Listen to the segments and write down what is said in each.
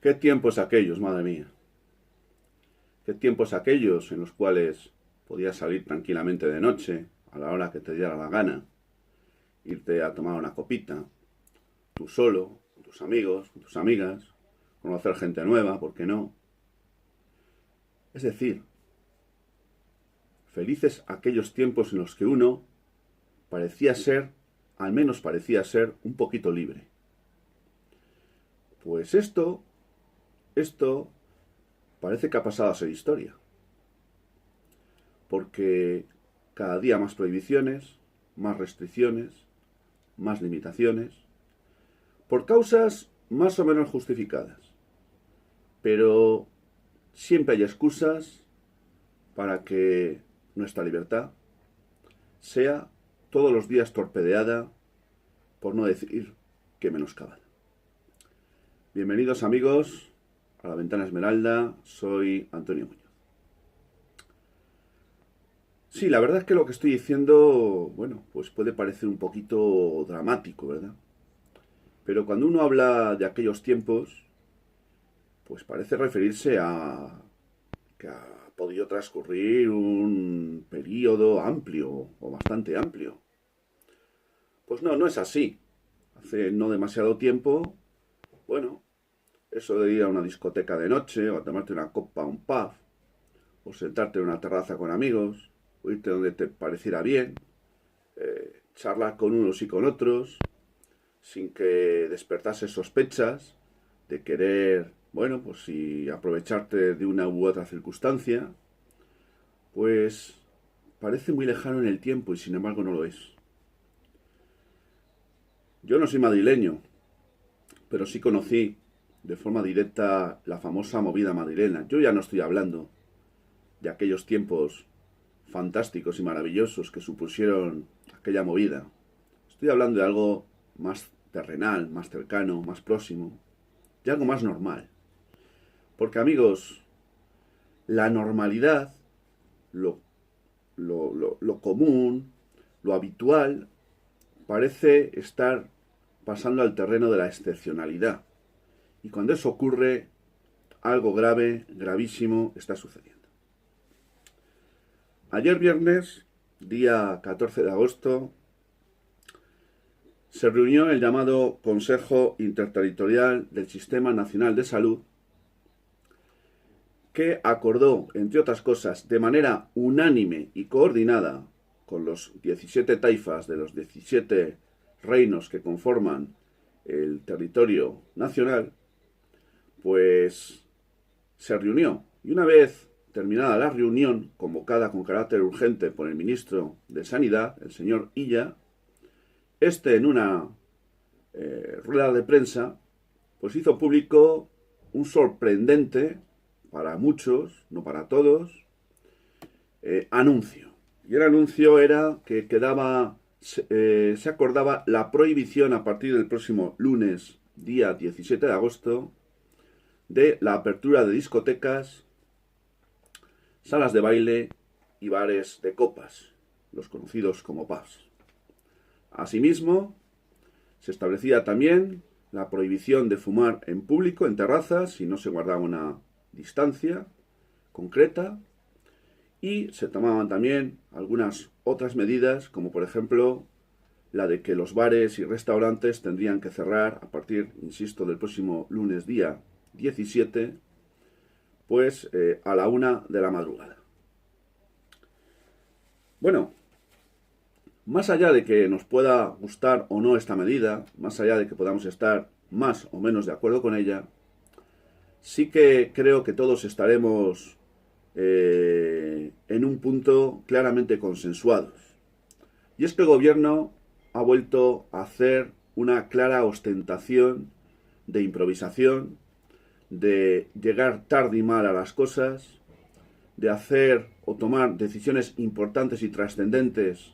¿Qué tiempos aquellos, madre mía? ¿Qué tiempos aquellos en los cuales podías salir tranquilamente de noche, a la hora que te diera la gana, irte a tomar una copita, tú solo, con tus amigos, con tus amigas, conocer gente nueva, ¿por qué no? Es decir, felices aquellos tiempos en los que uno parecía ser, al menos parecía ser, un poquito libre. Pues esto parece que ha pasado a ser historia. Porque cada día más prohibiciones, más restricciones, más limitaciones, por causas más o menos justificadas. Pero siempre hay excusas para que nuestra libertad sea todos los días torpedeada, por no decir que menoscabada. Bienvenidos amigos a La Ventana Esmeralda, soy Antonio Muñoz. Sí, la verdad es que lo que estoy diciendo, bueno, pues puede parecer un poquito dramático, ¿verdad? Pero cuando uno habla de aquellos tiempos, pues parece referirse a que ha podido transcurrir un periodo amplio o bastante amplio. Pues no, no es así. Hace no demasiado tiempo, bueno, eso de ir a una discoteca de noche o a tomarte una copa a un pub o sentarte en una terraza con amigos o irte donde te pareciera bien, charlar con unos y con otros sin que despertase sospechas de querer, bueno, pues si aprovecharte de una u otra circunstancia, pues parece muy lejano en el tiempo y sin embargo no lo es. Yo no soy madrileño, pero sí conocí de forma directa la famosa movida madrilena. Yo ya no estoy hablando de aquellos tiempos fantásticos y maravillosos que supusieron aquella movida. Estoy hablando de algo más terrenal, más cercano, más próximo, de algo más normal. Porque amigos, la normalidad, lo común, lo habitual, parece estar pasando al terreno de la excepcionalidad. Y cuando eso ocurre, algo grave, gravísimo, está sucediendo. Ayer viernes, día 14 de agosto, se reunió el llamado Consejo Interterritorial del Sistema Nacional de Salud, que acordó, entre otras cosas, de manera unánime y coordinada con los 17 taifas de los 17 reinos que conforman el territorio nacional, pues se reunió. Y una vez terminada la reunión, convocada con carácter urgente por el ministro de Sanidad, el señor Illa, en una rueda de prensa, pues hizo público un sorprendente, para muchos, no para todos, anuncio. Y el anuncio era que se acordaba la prohibición a partir del próximo lunes, día 17 de agosto, de la apertura de discotecas, salas de baile y bares de copas, los conocidos como pubs. Asimismo, se establecía también la prohibición de fumar en público, en terrazas, si no se guardaba una distancia concreta, y se tomaban también algunas otras medidas, como por ejemplo la de que los bares y restaurantes tendrían que cerrar a partir, insisto, del próximo lunes día 17, pues a la 1 de la madrugada. Bueno, más allá de que nos pueda gustar o no esta medida, más allá de que podamos estar más o menos de acuerdo con ella, sí que creo que todos estaremos en un punto claramente consensuados. Y es que el gobierno ha vuelto a hacer una clara ostentación de improvisación, de llegar tarde y mal a las cosas, de hacer o tomar decisiones importantes y trascendentes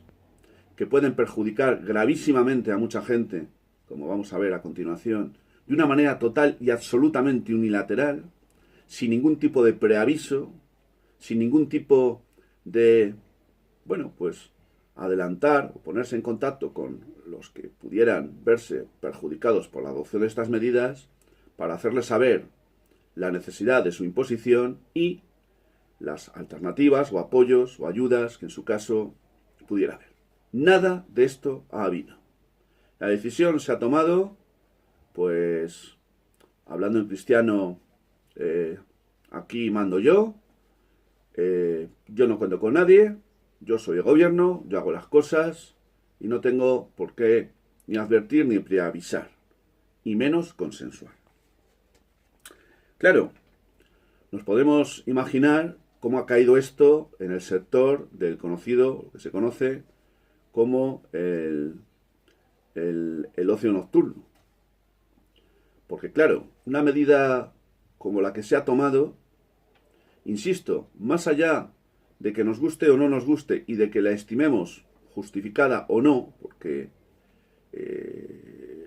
que pueden perjudicar gravísimamente a mucha gente, como vamos a ver a continuación, de una manera total y absolutamente unilateral, sin ningún tipo de preaviso, sin ningún tipo de, bueno, pues adelantar o ponerse en contacto con los que pudieran verse perjudicados por la adopción de estas medidas para hacerles saber la necesidad de su imposición y las alternativas o apoyos o ayudas que en su caso pudiera haber. Nada de esto ha habido. La decisión se ha tomado, pues, hablando en cristiano, aquí mando yo no cuento con nadie, yo soy el gobierno, yo hago las cosas y no tengo por qué ni advertir ni preavisar, y menos consensuar. Claro, nos podemos imaginar cómo ha caído esto en el sector del conocido, que se conoce como el ocio nocturno. Porque claro, una medida como la que se ha tomado, insisto, más allá de que nos guste o no nos guste y de que la estimemos justificada o no, porque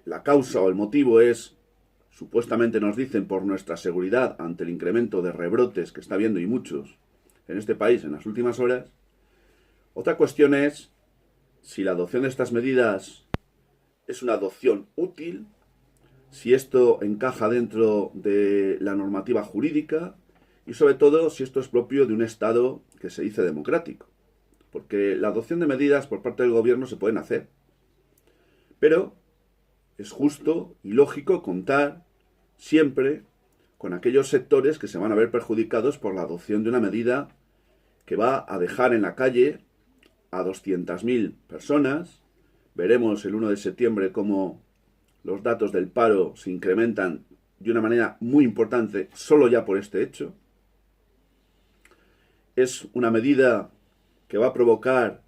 la causa o el motivo es, supuestamente nos dicen, por nuestra seguridad ante el incremento de rebrotes que está habiendo y muchos en este país en las últimas horas, otra cuestión es si la adopción de estas medidas es una adopción útil, si esto encaja dentro de la normativa jurídica y sobre todo si esto es propio de un Estado que se dice democrático. Porque la adopción de medidas por parte del gobierno se pueden hacer, pero es justo y lógico contar siempre con aquellos sectores que se van a ver perjudicados por la adopción de una medida que va a dejar en la calle a 200.000 personas. Veremos el 1 de septiembre cómo los datos del paro se incrementan de una manera muy importante solo ya por este hecho. Es una medida que va a provocar,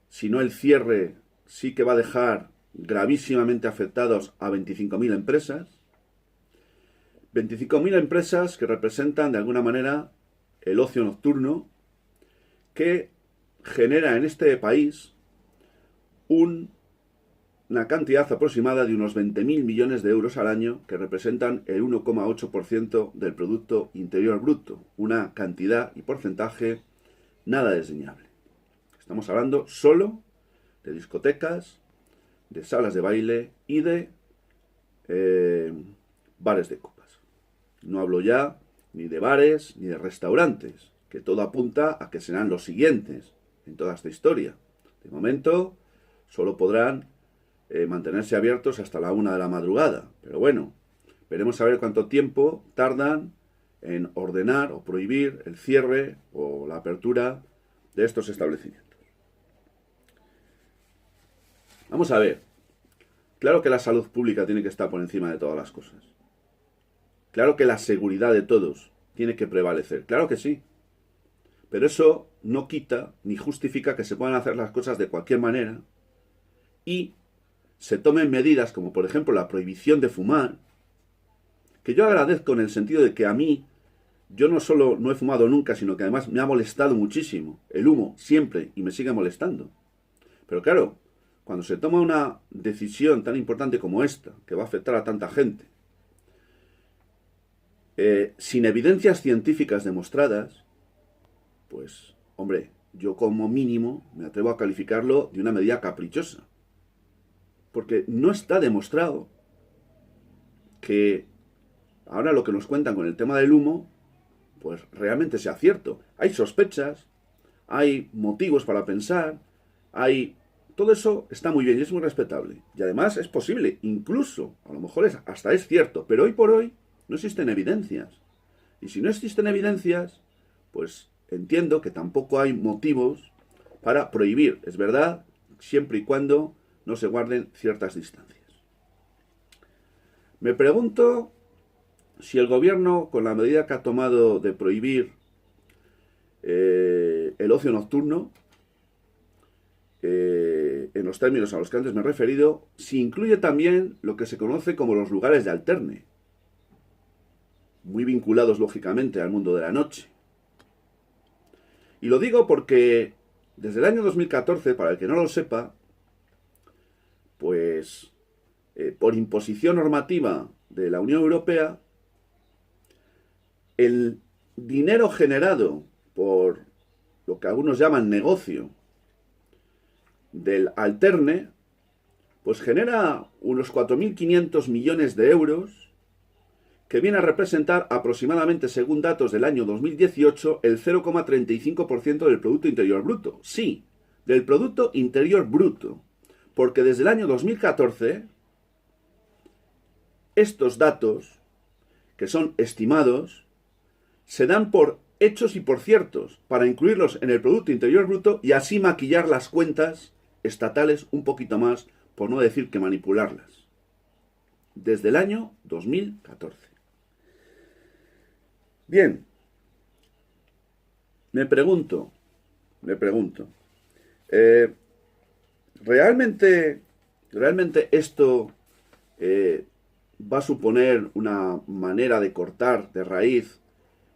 si no el cierre, sí que va a dejar gravísimamente afectados a 25.000 empresas. 25.000 empresas que representan de alguna manera el ocio nocturno que genera en este país una cantidad aproximada de unos 20.000 millones de euros al año, que representan el 1,8% del Producto Interior Bruto. Una cantidad y porcentaje nada desdeñable. Estamos hablando solo de discotecas, de salas de baile y de bares de copas. No hablo ya ni de bares ni de restaurantes, que todo apunta a que serán los siguientes en toda esta historia. De momento solo podrán mantenerse abiertos hasta la 1 de la madrugada. Pero bueno, veremos a ver cuánto tiempo tardan en ordenar o prohibir el cierre o la apertura de estos establecimientos. Vamos a ver. Claro que la salud pública tiene que estar por encima de todas las cosas. Claro que la seguridad de todos tiene que prevalecer. Claro que sí. Pero eso no quita ni justifica que se puedan hacer las cosas de cualquier manera y se tomen medidas como por ejemplo la prohibición de fumar, que yo agradezco en el sentido de que a mí, yo no solo no he fumado nunca, sino que además me ha molestado muchísimo el humo siempre y me sigue molestando. Pero claro, cuando se toma una decisión tan importante como esta, que va a afectar a tanta gente, sin evidencias científicas demostradas, pues, hombre, yo como mínimo me atrevo a calificarlo de una medida caprichosa. Porque no está demostrado que ahora lo que nos cuentan con el tema del humo, pues realmente sea cierto. Hay sospechas, hay motivos para pensar, todo eso está muy bien y es muy respetable. Y además es posible, incluso, a lo mejor hasta es cierto, pero hoy por hoy no existen evidencias. Y si no existen evidencias, pues entiendo que tampoco hay motivos para prohibir. Es verdad, siempre y cuando no se guarden ciertas distancias. Me pregunto si el gobierno, con la medida que ha tomado de prohibir el ocio nocturno, en los términos a los que antes me he referido, si incluye también lo que se conoce como los lugares de alterne, muy vinculados lógicamente al mundo de la noche. Y lo digo porque desde el año 2014, para el que no lo sepa, pues por imposición normativa de la Unión Europea, el dinero generado por lo que algunos llaman negocio del alterne, pues genera unos 4.500 millones de euros que viene a representar aproximadamente, según datos del año 2018, el 0,35% del Producto Interior Bruto. Sí, del Producto Interior Bruto. Porque desde el año 2014, estos datos, que son estimados, se dan por hechos y por ciertos, para incluirlos en el Producto Interior Bruto y así maquillar las cuentas estatales un poquito más, por no decir que manipularlas. Desde el año 2014. Bien, me pregunto, ¿realmente esto va a suponer una manera de cortar de raíz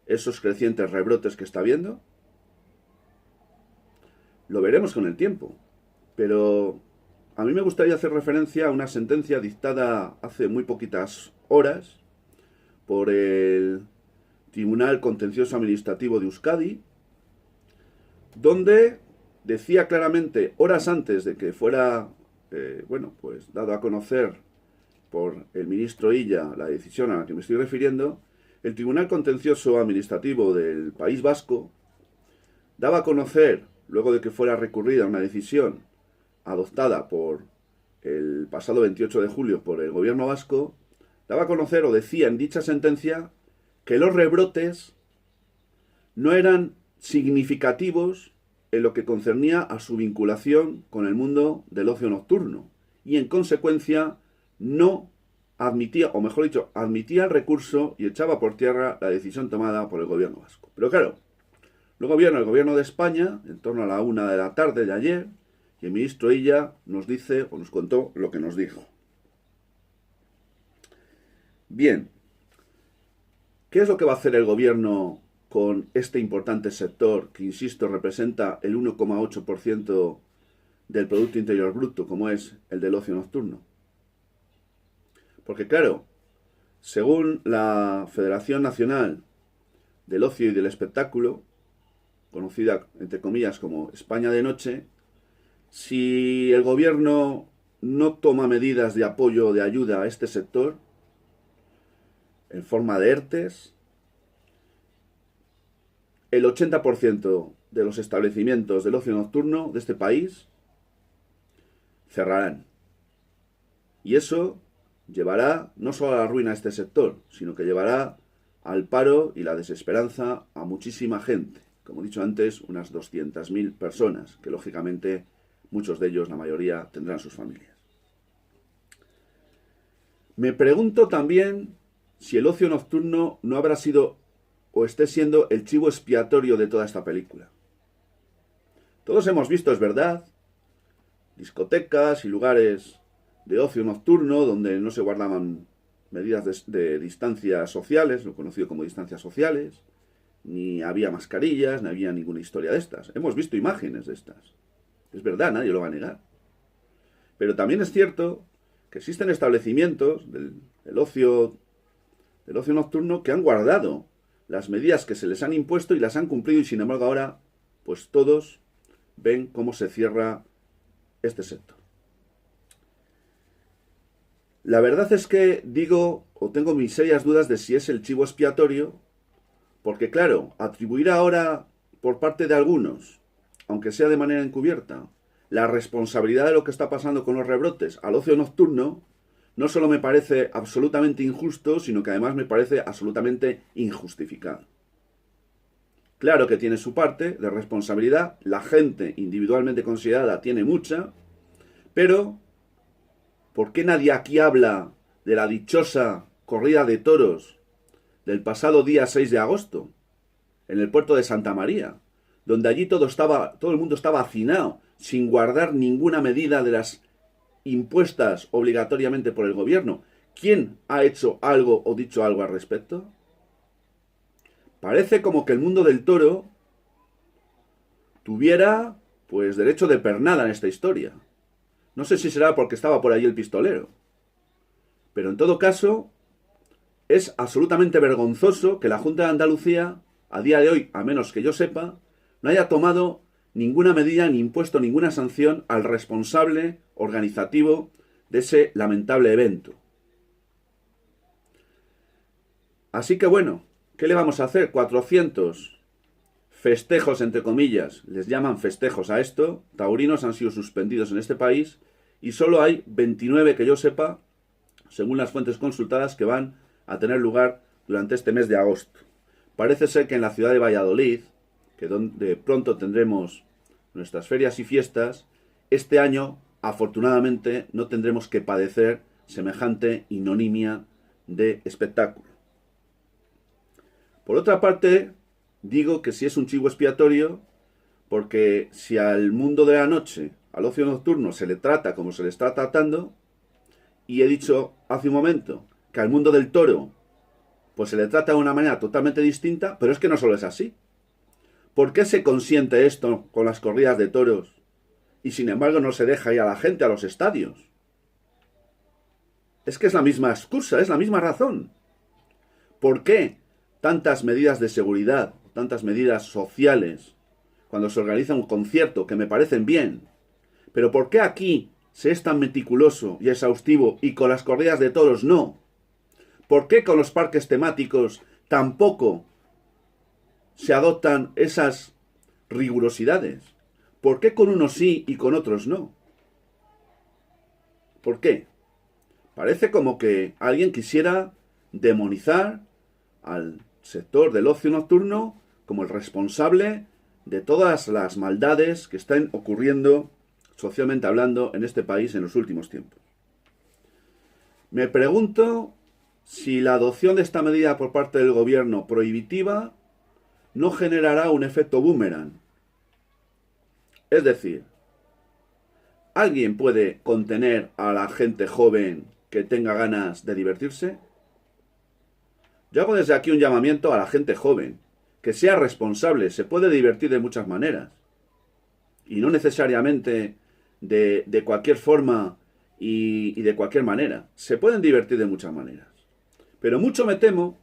esos crecientes rebrotes que está habiendo? Lo veremos con el tiempo, pero a mí me gustaría hacer referencia a una sentencia dictada hace muy poquitas horas por el Tribunal Contencioso Administrativo de Euskadi, donde decía claramente, horas antes de que fuera dado a conocer por el ministro Illa la decisión a la que me estoy refiriendo, el Tribunal Contencioso Administrativo del País Vasco daba a conocer, luego de que fuera recurrida una decisión adoptada por el pasado 28 de julio por el gobierno vasco, daba a conocer o decía en dicha sentencia que los rebrotes no eran significativos en lo que concernía a su vinculación con el mundo del ocio nocturno y en consecuencia no admitía, o mejor dicho, admitía el recurso y echaba por tierra la decisión tomada por el gobierno vasco. Pero claro, luego vino el gobierno de España, en torno a la 1 de la tarde de ayer, y el ministro Illa nos dice, o nos contó lo que nos dijo. Bien, ¿qué es lo que va a hacer el gobierno con este importante sector que, insisto, representa el 1,8% del Producto Interior Bruto, como es el del ocio nocturno? Porque claro, según la Federación Nacional del Ocio y del Espectáculo, conocida entre comillas como España de Noche, si el gobierno no toma medidas de apoyo o de ayuda a este sector, en forma de ERTES, el 80% de los establecimientos del ocio nocturno de este país cerrarán. Y eso llevará no solo a la ruina a este sector, sino que llevará al paro y la desesperanza a muchísima gente. Como he dicho antes, unas 200.000 personas, que lógicamente muchos de ellos, la mayoría, tendrán sus familias. Me pregunto también si el ocio nocturno no habrá sido o esté siendo el chivo expiatorio de toda esta película. Todos hemos visto, es verdad, discotecas y lugares de ocio nocturno donde no se guardaban medidas de distancias sociales, lo conocido como distancias sociales, ni había mascarillas, ni había ninguna historia de estas. Hemos visto imágenes de estas. Es verdad, nadie lo va a negar. Pero también es cierto que existen establecimientos del ocio nocturno que han guardado las medidas que se les han impuesto y las han cumplido, y sin embargo ahora pues todos ven cómo se cierra este sector. La verdad es que digo, o tengo mis serias dudas de si es el chivo expiatorio, porque claro, atribuir ahora por parte de algunos, aunque sea de manera encubierta, la responsabilidad de lo que está pasando con los rebrotes al ocio nocturno, no solo me parece absolutamente injusto, sino que además me parece absolutamente injustificado. Claro que tiene su parte de responsabilidad, la gente individualmente considerada tiene mucha, pero ¿por qué nadie aquí habla de la dichosa corrida de toros del pasado día 6 de agosto en el puerto de Santa María, donde allí todo el mundo estaba hacinado, sin guardar ninguna medida de las impuestas obligatoriamente por el gobierno? ¿Quién ha hecho algo o dicho algo al respecto? Parece como que el mundo del toro tuviera, pues, derecho de pernada en esta historia. No sé si será porque estaba por allí el pistolero. Pero en todo caso, es absolutamente vergonzoso que la Junta de Andalucía, a día de hoy, a menos que yo sepa, no haya tomado ninguna medida ni impuesto ninguna sanción al responsable organizativo de ese lamentable evento. Así que bueno, ¿qué le vamos a hacer? 400 festejos, entre comillas, les llaman festejos a esto, taurinos han sido suspendidos en este país y solo hay 29 que yo sepa, según las fuentes consultadas, que van a tener lugar durante este mes de agosto. Parece ser que en la ciudad de Valladolid, que donde pronto tendremos nuestras ferias y fiestas, este año, afortunadamente, no tendremos que padecer semejante ignominia de espectáculo. Por otra parte, digo que si es un chivo expiatorio, porque si al mundo de la noche, al ocio nocturno, se le trata como se le está tratando, y he dicho hace un momento que al mundo del toro pues se le trata de una manera totalmente distinta, pero es que no solo es así. ¿Por qué se consiente esto con las corridas de toros y sin embargo no se deja ir a la gente a los estadios? Es que es la misma excusa, es la misma razón. ¿Por qué tantas medidas de seguridad, tantas medidas sociales, cuando se organiza un concierto, que me parecen bien? Pero ¿por qué aquí se es tan meticuloso y exhaustivo y con las corridas de toros no? ¿Por qué con los parques temáticos tampoco se adoptan esas rigurosidades? ¿Por qué con unos sí y con otros no? ¿Por qué? Parece como que alguien quisiera demonizar al sector del ocio nocturno como el responsable de todas las maldades que están ocurriendo, socialmente hablando, en este país en los últimos tiempos. Me pregunto si la adopción de esta medida por parte del gobierno prohibitiva no generará un efecto boomerang. Es decir, ¿alguien puede contener a la gente joven que tenga ganas de divertirse? Yo hago desde aquí un llamamiento a la gente joven, que sea responsable, se puede divertir de muchas maneras, y no necesariamente de cualquier forma y de cualquier manera. Se pueden divertir de muchas maneras. Pero mucho me temo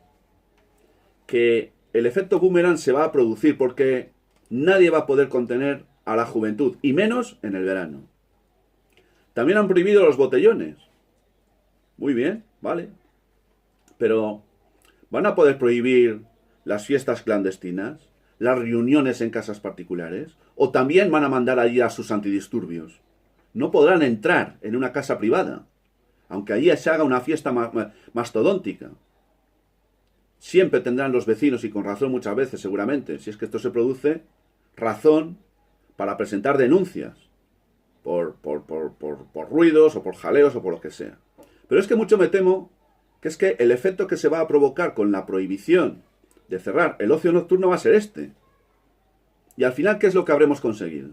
que el efecto boomerang se va a producir porque nadie va a poder contener a la juventud, y menos en el verano. También han prohibido los botellones. Muy bien, vale. Pero ¿van a poder prohibir las fiestas clandestinas, las reuniones en casas particulares? ¿O también van a mandar allí a sus antidisturbios? No podrán entrar en una casa privada, aunque allí se haga una fiesta mastodóntica. Siempre tendrán los vecinos, y con razón muchas veces seguramente, si es que esto se produce, razón para presentar denuncias por ruidos o por jaleos o por lo que sea. Pero es que mucho me temo que es que el efecto que se va a provocar con la prohibición de cerrar el ocio nocturno va a ser este. Y al final, ¿qué es lo que habremos conseguido?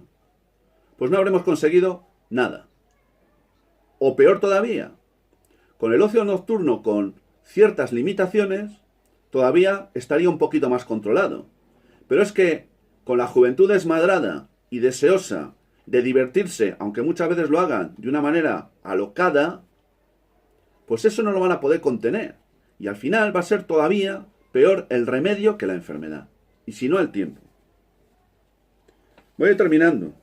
Pues no habremos conseguido nada. O peor todavía, con el ocio nocturno con ciertas limitaciones, todavía estaría un poquito más controlado. Pero es que con la juventud desmadrada y deseosa de divertirse, aunque muchas veces lo hagan de una manera alocada, pues eso no lo van a poder contener. Y al final va a ser todavía peor el remedio que la enfermedad. Y si no, el tiempo. Voy a ir terminando.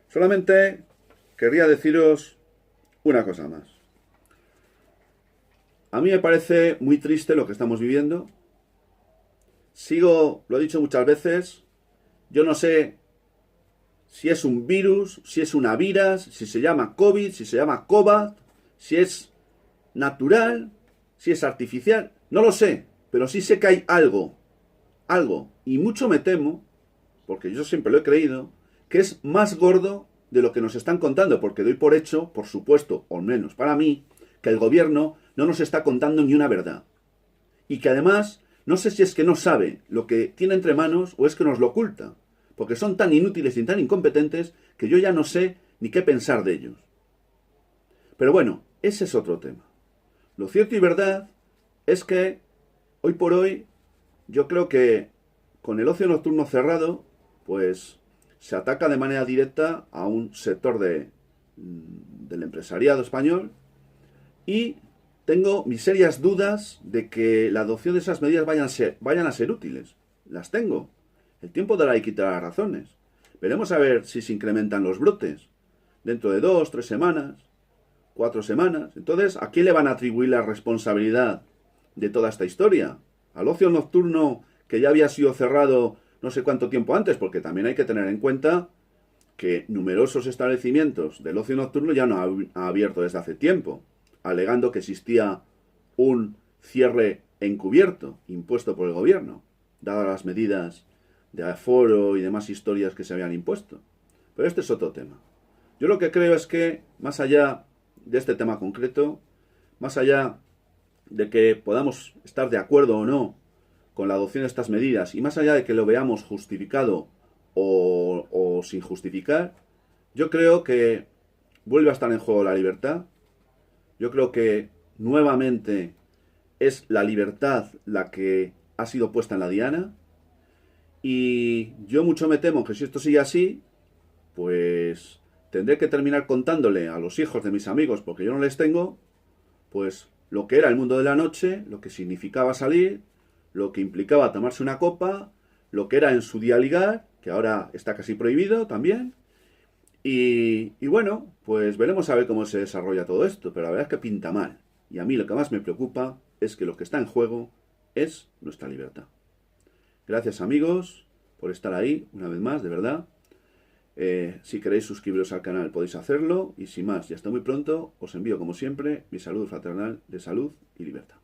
Solamente querría deciros una cosa más. A mí me parece muy triste lo que estamos viviendo. Lo he dicho muchas veces, yo no sé si es un virus, si es una viras, si se llama COVID, si se llama COVID, si es natural, si es artificial, no lo sé, pero sí sé que hay algo, y mucho me temo, porque yo siempre lo he creído, que es más gordo de lo que nos están contando, porque doy por hecho, por supuesto, o al menos para mí, que el gobierno no nos está contando ni una verdad. Y que además, no sé si es que no sabe lo que tiene entre manos o es que nos lo oculta, porque son tan inútiles y tan incompetentes que yo ya no sé ni qué pensar de ellos. Pero bueno, ese es otro tema. Lo cierto y verdad es que, hoy por hoy, yo creo que con el ocio nocturno cerrado, pues se ataca de manera directa a un sector del empresariado español, y tengo mis serias dudas de que la adopción de esas medidas vayan a ser útiles. Las tengo. El tiempo dará y quitará las razones. Veremos a ver si se incrementan los brotes dentro de 2, 3 semanas, 4 semanas. Entonces, ¿a quién le van a atribuir la responsabilidad de toda esta historia? ¿Al ocio nocturno que ya había sido cerrado no sé cuánto tiempo antes? Porque también hay que tener en cuenta que numerosos establecimientos del ocio nocturno ya no han abierto desde hace tiempo, alegando que existía un cierre encubierto impuesto por el gobierno, dadas las medidas de aforo y demás historias que se habían impuesto. Pero este es otro tema. Yo lo que creo es que, más allá de este tema concreto, más allá de que podamos estar de acuerdo o no con la adopción de estas medidas, y más allá de que lo veamos justificado o sin justificar, yo creo que vuelve a estar en juego la libertad. Yo creo que nuevamente es la libertad la que ha sido puesta en la diana. Y yo mucho me temo que si esto sigue así, pues tendré que terminar contándole a los hijos de mis amigos, porque yo no les tengo, pues lo que era el mundo de la noche, lo que significaba salir, lo que implicaba tomarse una copa, lo que era en su día ligar, que ahora está casi prohibido también. Y bueno, pues veremos a ver cómo se desarrolla todo esto, pero la verdad es que pinta mal. Y a mí lo que más me preocupa es que lo que está en juego es nuestra libertad. Gracias amigos por estar ahí una vez más, de verdad. Si queréis suscribiros al canal podéis hacerlo. Y sin más, y hasta muy pronto, os envío como siempre mi saludo fraternal de salud y libertad.